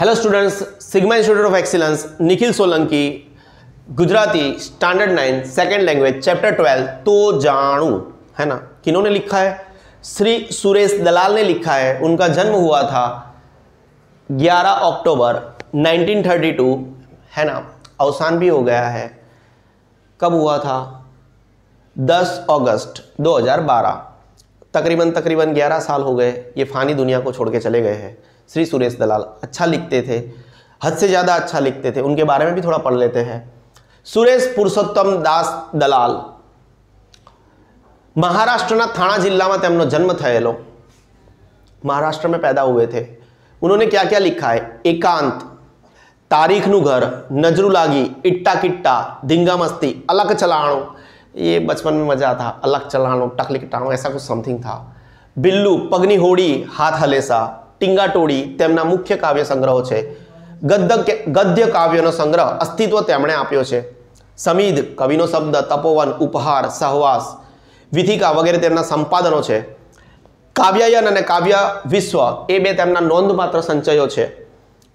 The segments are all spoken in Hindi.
Hello students, sigma institute of excellence Nikhil Solanki, Gujarati standard 9 second language chapter 12 तो जाणू, है ना। किन्होंने लिखा है? श्री सुरेश दलाल ने लिखा है। उनका जन्म हुआ था 11 अक्टूबर 1932, है ना। अवसान भी हो गया है। कब हुआ था? 10 अगस्त 2012। तकरीबन 11 साल हो गए ये फानी दुनिया को छोड़ के चले गए हैं। श्री सुरेश दलाल अच्छा लिखते थे, हद से ज़्यादा अच्छा लिखते थे। उनके बारे में भी थोड़ा पढ़ लेते हैं। सुरेश पुरुषोत्तम दास दलाल મહારાષ્ટ્રના થાણા જિલ્લામાં તેમનો જન્મ થયેલો। મહારાષ્ટ્ર में पैदा हुए थे। उन्होंने क्या क्या लिखा है? एकांत, तारीखनु घर, नजरू लागी, इट्टा किट्टा, धींगा मस्ती, अलग चलाणो, ये बचपन में मजा था। अलग चलाणो, टकलिक टाणो, ऐसा कुछ समथिंग था। बिल्लू, पगनी होड़ी, हाथ हलेसा, टींगा टोड़ी તેમના મુખ્ય કાવ્ય સંગ્રહો છે। ગદ્ય કાવ્યનો સંગ્રહ અસ્તિત્વ તેમણે આપ્યો છે। સમીદ કવિનો શબ્દ, તપોવન, ઉપહાર, સહવાસ, વિથિકા વગેરે તેમના સંપાદનો છે। કાવ્યાયન અને કાવ્ય વિશ્વ એ બે તેમના નોંધપાત્ર સંચયો છે।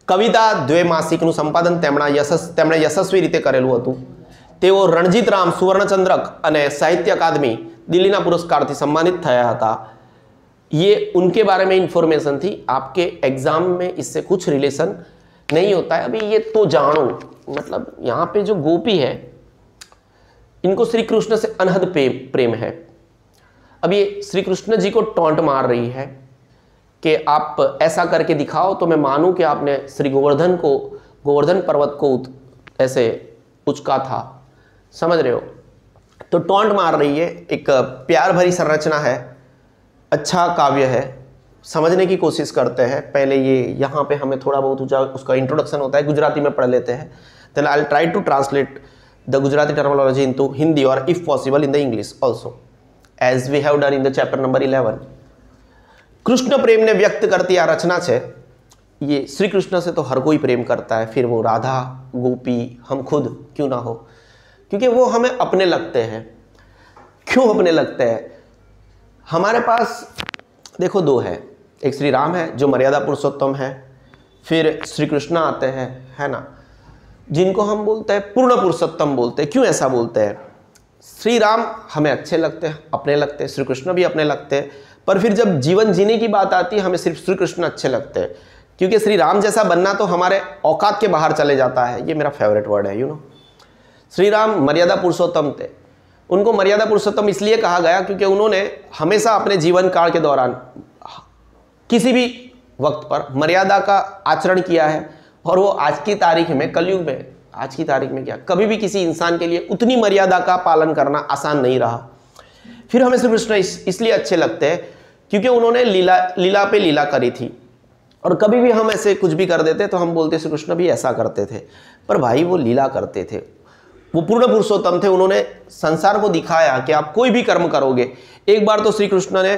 કવિતા દ્વૈમાસિકનું સંપાદન તેમણે યશસ્વી રીતે કરેલું હતું। તેઓ રણજીત રામ સુવર્ણચંદ્રક અને સાહિત્ય અકાદમી દિલ્હીના પુરસ્કારથી સન્માનિત થયા હતા। ये उनके बारे में इंफॉर्मेशन थी। आपके एग्जाम में इससे कुछ रिलेशन नहीं होता है। अभी ये तो जानो, मतलब यहाँ पे जो गोपी है इनको श्री कृष्ण से अनहद प्रेम है। अब ये श्री कृष्ण जी को टॉन्ट मार रही है कि आप ऐसा करके दिखाओ तो मैं मानूं कि आपने श्री गोवर्धन पर्वत को ऐसे उचका था। समझ रहे हो? तो टॉन्ट मार रही है। एक प्यार भरी संरचना है, अच्छा काव्य है, समझने की कोशिश करते हैं। पहले ये यहाँ पे हमें थोड़ा बहुत उसका इंट्रोडक्शन होता है, गुजराती में पढ़ लेते हैं। Then I will try to translate the Gujarati terminology into Hindi और if possible in the English also, as we have done in the chapter number 11। Krishna प्रेम ने व्यक्त करती आ रचना है। ये श्री कृष्ण से तो हर कोई प्रेम करता है, फिर वो राधा, गोपी, हम खुद क्यों ना हो, क्योंकि वो हमें अपने लगते हैं। क्यों अपने लगते हैं? हमारे पास देखो दो है, एक श्री राम है जो मर्यादा पुरुषोत्तम है, फिर श्री कृष्ण आते हैं, है ना, जिनको हम बोलते हैं पूर्ण पुरुषोत्तम बोलते हैं। क्यों ऐसा बोलते हैं? श्री राम हमें अच्छे लगते हैं, अपने लगते हैं, श्री कृष्ण भी अपने लगते हैं, पर फिर जब जीवन जीने की बात आती है हमें सिर्फ श्री कृष्ण अच्छे लगते हैं, क्योंकि श्री राम जैसा बनना तो हमारे औकात के बाहर चले जाता है। ये मेरा फेवरेट वर्ड है, यू नो। श्री राम मर्यादा पुरुषोत्तम थे। उनको मर्यादा पुरुषोत्तम इसलिए कहा गया क्योंकि उन्होंने हमेशा अपने जीवन काल के दौरान किसी भी वक्त पर मर्यादा का आचरण किया है। और वो आज की तारीख में, कलयुग में, आज की तारीख में क्या, कभी भी किसी इंसान के लिए उतनी मर्यादा का पालन करना आसान नहीं रहा। फिर हमें श्री कृष्ण इसलिए अच्छे लगते हैं क्योंकि उन्होंने लीला पे लीला करी थी। और कभी भी हम ऐसे कुछ भी कर देते तो हम बोलते श्री कृष्ण भी ऐसा करते थे, पर भाई वो लीला करते थे, वो पूर्ण पुरुषोत्तम थे। उन्होंने संसार को दिखाया कि आप कोई भी कर्म करोगे। एक बार तो श्री कृष्ण ने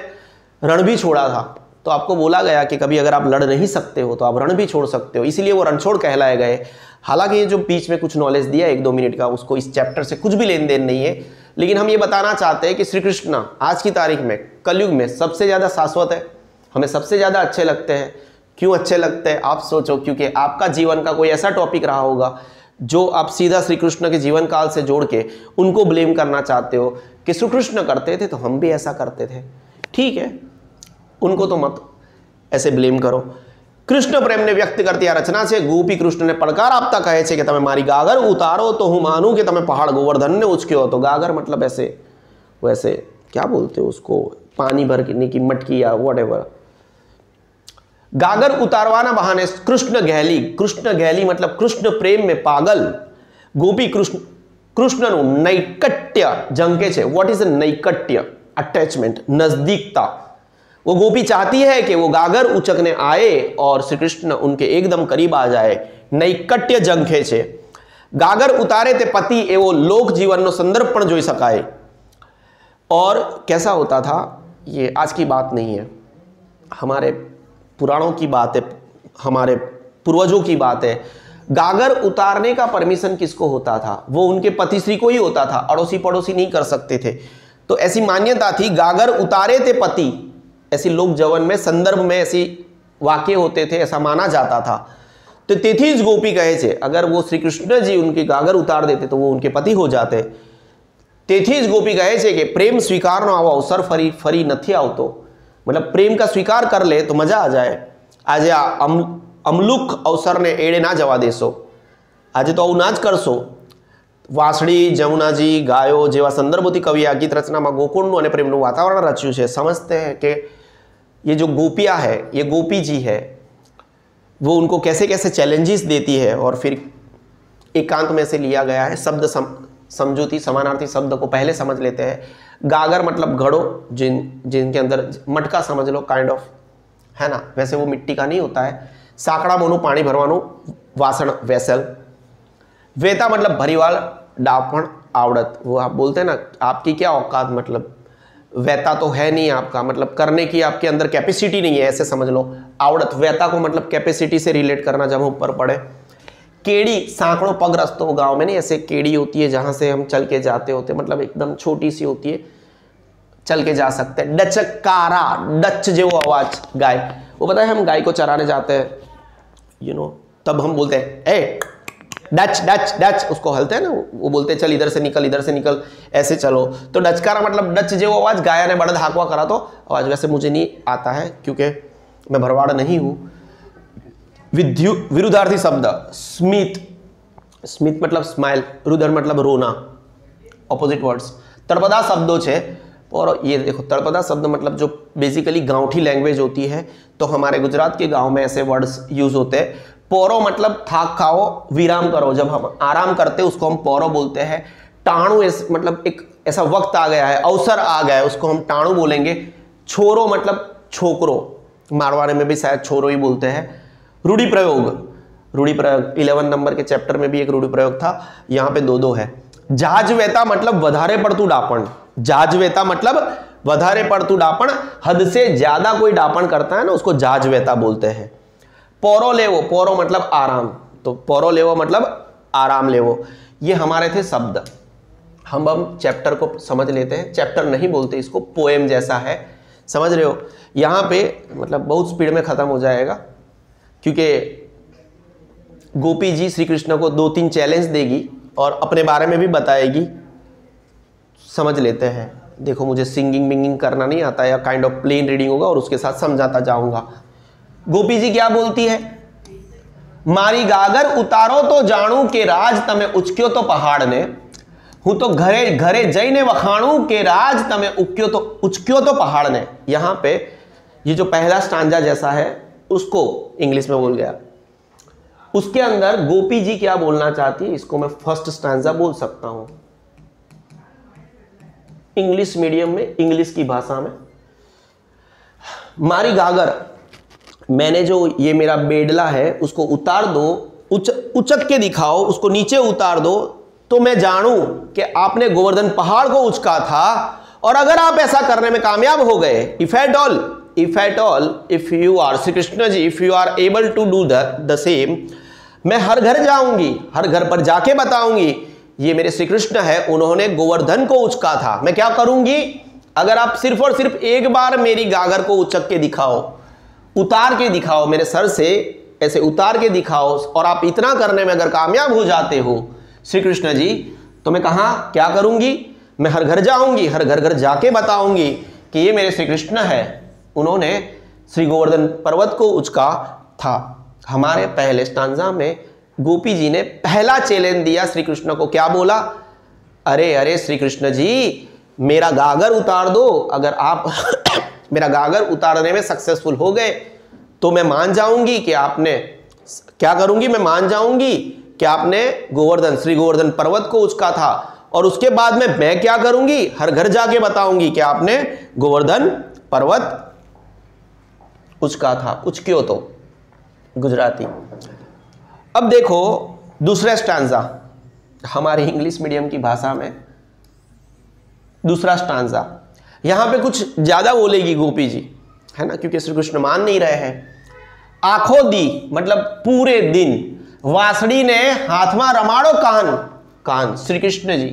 रण भी छोड़ा था, तो आपको बोला गया कि कभी अगर आप लड़ नहीं सकते हो तो आप रण भी छोड़ सकते हो, इसीलिए वो रणछोड़ कहलाए गए। हालांकि ये जो बीच में कुछ नॉलेज दिया 1-2 मिनट का, उसको इस चैप्टर से कुछ भी लेन देन नहीं है, लेकिन हम ये बताना चाहते हैं कि श्री कृष्ण आज की तारीख में, कलयुग में सबसे ज़्यादा शाश्वत है, हमें सबसे ज़्यादा अच्छे लगते हैं। क्यों अच्छे लगते हैं आप सोचो? क्योंकि आपका जीवन का कोई ऐसा टॉपिक रहा होगा जो आप सीधा श्री कृष्ण के जीवन काल से जोड़ के उनको ब्लेम करना चाहते हो कि श्री कृष्ण करते थे तो हम भी ऐसा करते थे। ठीक है, उनको तो मत ऐसे ब्लेम करो। कृष्ण प्रेम ने व्यक्त करती आ रचना છે। ગોપી કૃષ્ણને પડકાર આપતા કહે છે કે તમે મારી ગાગર ઉતારો તો હું માનું કે તમે પહાड़ गोवर्धन ने उचक्यो। तो गागर मतलब ऐसे वैसे क्या बोलते हो उसको, पानी भरने की मटकी या वॉटेवर। गागर उतारवाना बहाने कृष्ण गहली मतलब कृष्ण प्रेम में पागल गोपी कृष्णનું નૈકટ્ય જંકે છે। व्हाट इज नैकट्य? अटैचमेंट, नजदीकता। वो गोपी चाहती है कि वो गागर उचकने आए और श्री कृष्ण उनके एकदम करीब आ जाए। नैकट्य जंखे છે। गागर उतारे ते पति एवो लोक जीवनનો संदर्भ પણ જોઈ શકાય। और कैसा होता था, ये आज की बात नहीं है, हमारे पुराणों की बात है, हमारे पूर्वजों की बात है। गागर उतारने का परमिशन किसको होता था? वो उनके पतिश्री को ही होता था, अड़ोसी पड़ोसी नहीं कर सकते थे। तो ऐसी मान्यता थी, गागर उतारे थे पति, ऐसी लोक जीवन में संदर्भ में ऐसी वाक्य होते थे, ऐसा माना जाता था। तो તેથી જ ગોપી કહે છે, અગર वो શ્રી કૃષ્ણજી उनकी ગાગર ઉતાર દેते तो वो उनके पति हो जाते। તેથી જ ગોપી કહે છે કે પ્રેમ સ્વીકારનો આવો અવસર ફરી નથી આવતો, मतलब प्रेम का स्वीकार कर ले तो मजा आ जाए। आज आ अमलुक अवसर ने एड़े ना जवा देशो, आज तो आવું ना ज करशो। वासड़ी, जमुनाजी, गायो जेवा संदर्भोथी कविए आ गीत रचनामां गोकुळनुं अने प्रेमनुं वातावरण रच्युं छे। समझते हैं कि ये जो गोपियां है, ये गोपी जी है, वो उनको कैसे कैसे चैलेंजेस देती है और फिर एकांत में से लिया गया है। शब्द समझूती समानार्थी शब्द को पहले समझ लेते हैं। गागर मतलब घड़ो, जिनके अंदर मटका समझ लो, काइंड ऑफ, है ना, वैसे वो मिट्टी का नहीं होता है। साकड़ा मोनू पानी भरवानू वासण, वेसल। वेता मतलब भरीवाल, डापण, आवड़त। वो आप बोलते हैं ना, आपकी क्या औकात, मतलब वेता तो है नहीं आपका, मतलब करने की आपके अंदर कैपेसिटी नहीं है, ऐसे समझ लो। आवड़त, वेता को मतलब कैपेसिटी से रिलेट करना जब हम ऊपर पढ़े। केड़ी, सांकड़ों पग रस्तो गांव में नहीं, ऐसे केड़ी होती है जहां से हम चल के जाते होते, मतलब एकदम छोटी सी होती है, चल के जा सकते हैं। डचकारा, डच जो आवाज, गाय, वो पता है हम गाय को चराने जाते हैं, यू नो, तब हम बोलते हैं ए डच डच डच, उसको हलते हैं ना, वो बोलते हैं चल इधर से निकल, इधर से निकल, ऐसे चलो। तो डचकारा मतलब डच जो आवाज, गाया ने बड़द हाकवा करा तो आवाज। वैसे मुझे नहीं आता है क्योंकि मैं भरवाड़ नहीं हूं। विरुद्धार्थी शब्द स्मित, स्मित मतलब स्माइल, रुदर मतलब रोना, ऑपोजिट वर्ड्स। तળપદા शब्दों छे, और ये देखो तળપદા शब्द मतलब जो बेसिकली गांवठी लैंग्वेज होती है, तो हमारे गुजरात के गांव में ऐसे वर्ड्स यूज होते हैं। पोरो मतलब थाक खाओ, विराम करो, जब हम आराम करते हैं उसको हम पोरो बोलते हैं। टाणु मतलब एक ऐसा वक्त आ गया है, अवसर आ गया है, उसको हम टाणु बोलेंगे। छोरो मतलब छोकरो, मारवाड़ी में भी शायद छोरो ही बोलते हैं। रूढ़ी प्रयोग, रूढ़ी प्रयोग 11 नंबर के चैप्टर में भी एक रूढ़ी प्रयोग था, यहाँ पे दो है। जाजवेता मतलब वधारे पड़तू डापण, जाजवेता मतलब वधारे पड़तू डापण, हद से ज्यादा कोई डापण करता है ना, उसको जाजवेता बोलते हैं। पोरो लेवो, पोरो मतलब आराम, तो पोरो लेवो मतलब आराम लेवो। ये हमारे थे शब्द। हम चैप्टर को समझ लेते हैं, चैप्टर नहीं बोलते इसको, पोएम जैसा है, समझ रहे हो। यहाँ पे मतलब बहुत स्पीड में खत्म हो जाएगा, क्योंकि गोपी जी श्री कृष्ण को 2-3 चैलेंज देगी और अपने बारे में भी बताएगी। समझ लेते हैं। देखो मुझे सिंगिंग बिंगिंग करना नहीं आता, या काइंड ऑफ प्लेन रीडिंग होगा और उसके साथ समझाता जाऊंगा। गोपी जी क्या बोलती है? मारी गागर उतारो तो जाणू के राज तमे उचक्यो तो पहाड़ ने, हूँ तो घरे घरे जईने वखाणू के राज तमे उचक्यो तो पहाड़ ने। यहां पे ये जो पहला स्टांजा जैसा है उसको इंग्लिश में बोल गया, उसके अंदर गोपी जी क्या बोलना चाहती है, इसको मैं फर्स्ट स्टांजा बोल सकता हूं इंग्लिश मीडियम में, इंग्लिश की भाषा में। मारी गागर, मैंने जो ये मेरा बेडला है उसको उतार दो, उचक के दिखाओ, उसको नीचे उतार दो, तो मैं जानूं कि आपने गोवर्धन पहाड़ को उचका था। और अगर आप ऐसा करने में कामयाब हो गए, if at all if you are Shri Krishna ji, if you are able to do the same, मैं हर घर जाऊंगी, हर घर पर जाके बताऊंगी ये मेरे श्री कृष्ण है, उन्होंने गोवर्धन को उचका था। मैं क्या करूंगी? अगर आप सिर्फ और सिर्फ एक बार मेरी गागर को उचक के दिखाओ, उतार के दिखाओ, मेरे सर से ऐसे उतार के दिखाओ, और आप इतना करने में अगर कामयाब हो जाते हो श्री कृष्ण जी, तो मैं कहां क्या करूंगी? मैं हर घर जाऊंगी, हर घर घर जाके बताऊंगी कि ये मेरे श्री कृष्ण है, उन्होंने श्री गोवर्धन पर्वत को उचका था। हमारे पहले स्टांजा में गोपी जी ने पहला चैलेंज दिया श्री कृष्ण को, क्या बोला? अरे अरे श्री कृष्ण जी, मेरा गागर उतार दो। अगर आप मेरा गागर उतारने में सक्सेसफुल हो गए तो मैं मान जाऊंगी कि आपने, क्या करूंगी? मैं मान जाऊंगी कि आपने गोवर्धन, श्री गोवर्धन पर्वत को उचका था। और उसके बाद में मैं क्या करूंगी? हर घर जाके बताऊंगी कि आपने गोवर्धन पर्वत उचका था। उचक्यो तो गुजराती। अब देखो दूसरा स्टांजा, हमारी इंग्लिश मीडियम की भाषा में दूसरा स्टांजा। यहां पे कुछ ज्यादा बोलेगी गोपी जी, है ना, क्योंकि श्री कृष्ण मान नहीं रहे हैं। आंखों दी मतलब पूरे दिन, वासड़ी ने हाथ में रमाड़ो कान, कान श्री कृष्ण जी,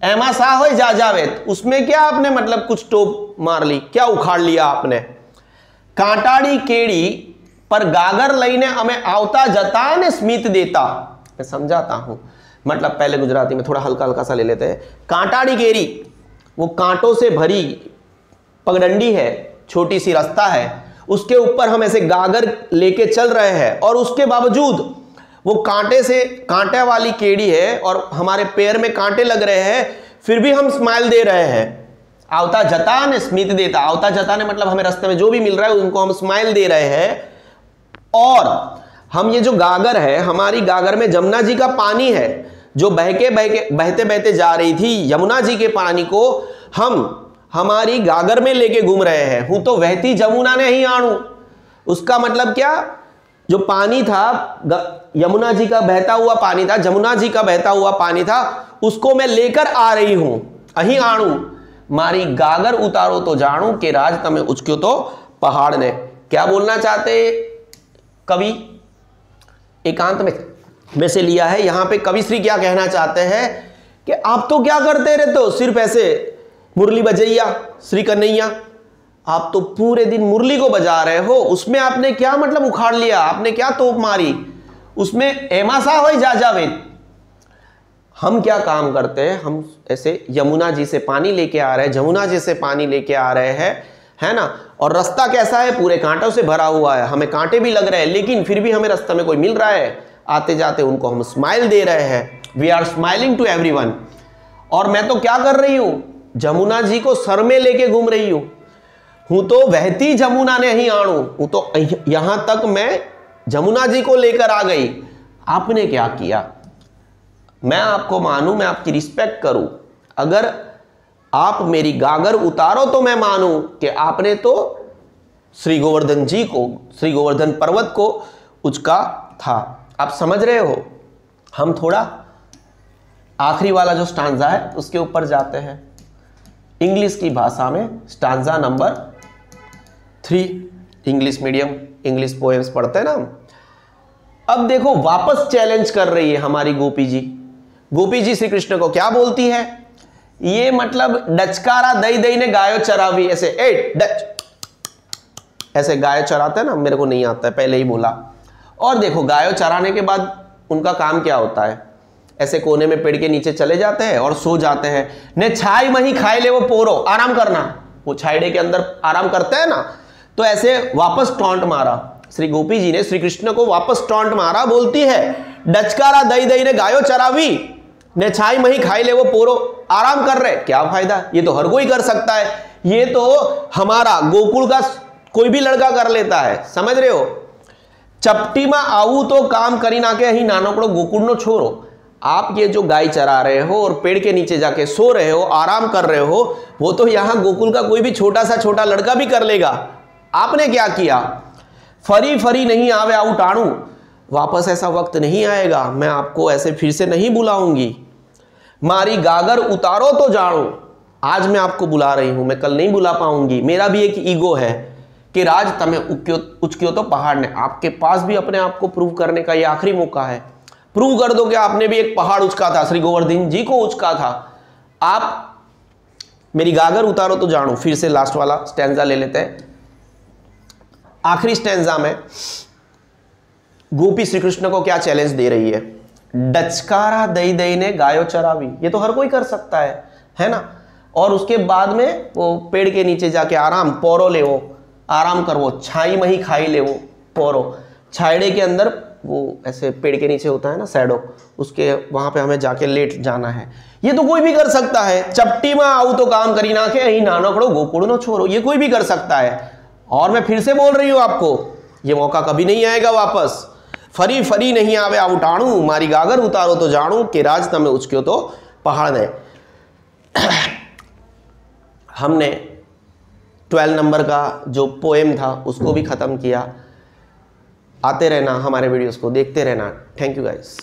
एमा सा हो जा जावेत, उसमें क्या आपने मतलब कुछ टोप मार ली, क्या उखाड़ लिया आपने? कांटाड़ी केड़ी पर गागर लईने हमें आवता जता ने स्मित देता। मैं समझाता हूं, मतलब पहले गुजराती में थोड़ा हल्का हल्का सा ले लेते हैं। कांटाड़ी केरी, वो कांटों से भरी पगडंडी है, छोटी सी रास्ता है, उसके ऊपर हम ऐसे गागर लेके चल रहे हैं और उसके बावजूद वो कांटे वाली केड़ी है और हमारे पैर में कांटे लग रहे हैं, फिर भी हम स्माइल दे रहे हैं। आवता जता ने स्मित देता, आवता जता ने मतलब हमें रास्ते में जो भी मिल रहा है उनको हम स्माइल दे रहे हैं। और हम ये जो गागर है, हमारी गागर में जमुना जी का पानी है जो बहते बहते जा रही थी। यमुना जी के पानी को हम हमारी गागर में लेके घूम रहे हैं। हूं तो वहती जमुना ने ही आणू, उसका मतलब क्या, जो पानी था यमुना जी का बहता हुआ पानी था, जमुना जी का बहता हुआ पानी था, उसको मैं लेकर आ रही हूं। अही आणू मारी गागर उतारो तो जाणू के राज तमे उचक्यो तो पहाड़ ने। क्या बोलना चाहते कवि, एकांत में से लिया है। यहां पे कविश्री क्या कहना चाहते हैं कि आप तो क्या करते रहते हो, सिर्फ ऐसे मुरली बजैया श्री कन्हैया, आप तो पूरे दिन मुरली को बजा रहे हो, उसमें आपने क्या मतलब उखाड़ लिया, आपने क्या तोप मारी, उसमें एमासा हो जा जावे। हम क्या काम करते हैं, हम ऐसे यमुना जी से पानी लेके आ रहे हैं, जमुना जी से पानी लेके आ रहे हैं, है ना। और रास्ता कैसा है, पूरे कांटों से भरा हुआ है, हमें कांटे भी लग रहे हैं, लेकिन फिर भी हमें रास्ते में कोई मिल रहा है, आते जाते उनको हम स्माइल दे रहे हैं। We are smiling to everyone. और मैं तो क्या कर रही हूं, जमुना जी को सर में लेके घूम रही हूं तो वहती जमुना ने ही आणू, हूं तो यहां तक मैं जमुना जी को लेकर आ गई। आपने क्या किया, मैं आपको मानूं, मैं आपकी रिस्पेक्ट करूं, अगर आप मेरी गागर उतारो तो मैं मानूं कि आपने तो श्री गोवर्धन जी को, श्री गोवर्धन पर्वत को उचका था। आप समझ रहे हो। हम थोड़ा आखिरी वाला जो स्टांजा है उसके ऊपर जाते हैं। इंग्लिश की भाषा में stanza number 3, English medium English poems पढ़ते हैं ना हम। अब देखो वापस चैलेंज कर रही है हमारी गोपी जी। गोपी जी श्री कृष्ण को क्या बोलती है, ये मतलब डचकारा दई दई ने गायो चरावी, ऐसे डच ऐसे गायो चराते हैं ना, मेरे को नहीं आता है, पहले ही बोला। और देखो गायो चराने के बाद उनका काम क्या होता है, ऐसे कोने में पेड़ के नीचे चले जाते हैं और सो जाते हैं। ने छाई मही खाए ले वो पोरो, आराम करना, वो छाइड़े के अंदर आराम करते हैं ना। तो ऐसे वापस टॉन्ट मारा, श्री गोपी जी ने श्री कृष्ण को वापस टॉन्ट मारा। बोलती है डचकारा दई दई ने गायो चरावी, ने छाई मही खाई ले वो पोरो, आराम कर रहे, क्या फायदा, ये तो हर कोई कर सकता है, ये तो हमारा गोकुल का कोई भी लड़का कर लेता है, समझ रहे हो। चपटी में आऊ तो काम करी ना के अही नानकड़ो गोकुल नो छोरो। आप ये जो गाय चरा रहे हो और पेड़ के नीचे जाके सो रहे हो, आराम कर रहे हो, वो तो यहां गोकुल का कोई भी छोटा सा छोटा लड़का भी कर लेगा। आपने क्या किया, फरी फरी नहीं आवे आऊ टाणू, वापस ऐसा वक्त नहीं आएगा, मैं आपको ऐसे फिर से नहीं बुलाऊंगी। मारी गागर उतारो तो जाणू, आज मैं आपको बुला रही हूं, मैं कल नहीं बुला पाऊंगी। मेरा भी एक ईगो है कि राज तमे उचक्यो तो पहाड़ ने। आपके पास भी अपने आप को प्रूव करने का ये आखिरी मौका है। प्रूव कर दो कि आपने भी एक पहाड़ उचका था, श्री गोवर्धन जी को उचका था। आप मेरी गागर उतारो तो जाणू। फिर से लास्ट वाला स्टैंजा ले लेते हैं। आखिरी स्टैंजा में गोपी श्री कृष्ण को क्या चैलेंज दे रही है, डचकारा दई दई ने गायो चरावी, ये तो हर कोई कर सकता है ना। और उसके बाद में वो पेड़ के नीचे जाके आराम पोरो ले, वो आराम कर, वो छाई मही खाई ले वो पोरो। छाइड़े के अंदर वो ऐसे पेड़ के नीचे होता है ना शैडो, उसके वहां पे हमें जाके लेट जाना है। ये तो कोई भी कर सकता है। चपटी में आऊ तो काम करी ना के अही नानकड़ो गोकुल नो छोरो, ये कोई भी कर सकता है। और मैं फिर से बोल रही हूं आपको, ये मौका कभी नहीं आएगा वापस। फरी फरी नहीं आवे आऊ टाणू, मारी गागर उतारो तो जाणू के राज तमे उचक्यो तो पहाड़ ने। हमने 12 नंबर का जो पोएम था उसको भी खत्म किया। आते रहना, हमारे वीडियोस को देखते रहना। Thank you guys.